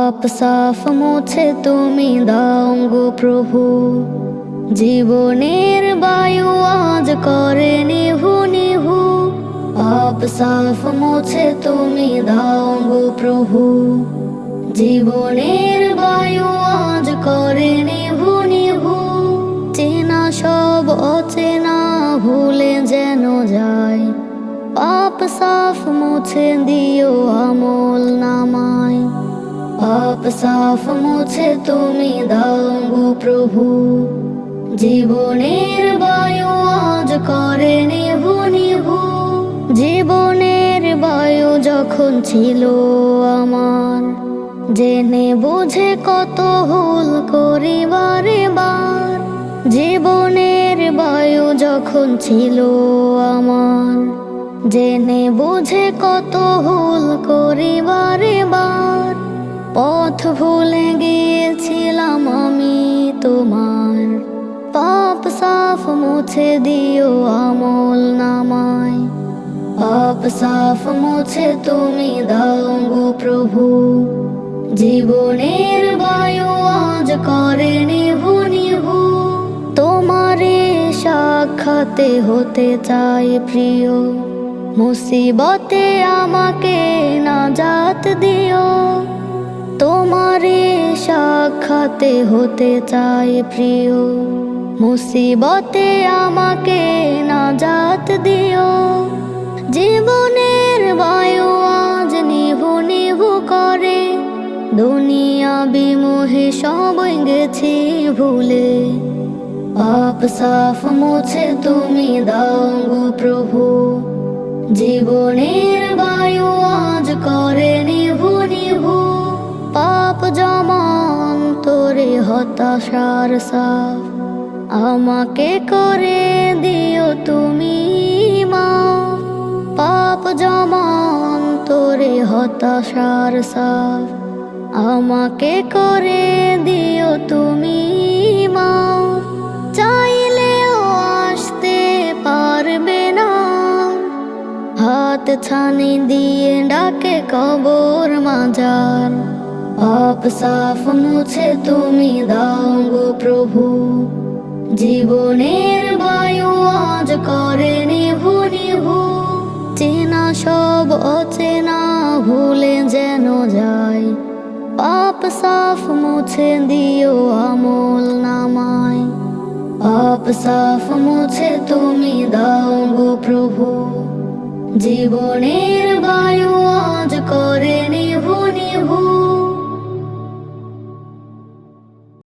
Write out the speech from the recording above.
পাপ সাফ মুছে তুমি দাও গো প্রভু, জীবনের বায়ু আজ করে নিভু নিভু। পাপ সাফ মুছে তুমি দাও গো প্রভু, জীবনের বায়ু আজ করে নিভু নিভু। চেনা সব অচেনা ভুলে যেন যায়, পাপ সাফ মুছে দিও আমল নামায়। পাপ সাফ মুছে তুমি দাও গো প্রভু, জীবনের বায়ু আজ করে নিভু নিভু। জীবনের বায়ু যখন ছিল আমার, জেনে বুঝে কত ভুল করি বারে বার। জীবনের বায়ু যখন ছিল আমার, জেনে বুঝে কত ভুল করি বারে বার। পথ ভুলে গিয়েছিলাম আমি তোমার, পাপ সাফ মুছে দিও আমল নামায়। পাপ সাফ মুছে তুমি দাও গো প্রভু, জীবনের বায়ু আজ করে নিভু নিভু। তোমারে সাক্ষাতে হতে চাই প্রিয়, মুসিবতে আমাকে নাজাত দিও। তোমারে সাক্ষাতে হতে চাই প্রিয়, মুসিবতে আমাকে নাজাত দিও। জীবনের বায়ু আজ নিভু নিভু করে, দুনিয়া বিমোহে সবই গেছি ভুলে। পাপ সাফ মুছে তুমি দাও গো প্রভু, জীবনের বায়ু আজ করে নিভু নিভু। পাপ জমান তোরে হতাশার সাফ, আমাকে করে দিও তুমি মাফ। পাপ জমান তোরে হতাশার সাফ, আমাকে করে দিও তুমি মাফ। চাইলেও আসতে পারবে না, হাত ছানি দিয়ে ডাকে কবর মাজার। পাপ সাফ মুছে তুমি দাও গো প্রভু, জীবনের বায়ু আজ করে নিভু নিভু। চেনা সব অচেনা ভুলে যেন যায়, পাপ সাফ মুছে দিও আমল নামায়। পাপ সাফ মুছে তুমি দাও গো প্রভু, জীবনের বায়ু আজ করে নিভু নিভু।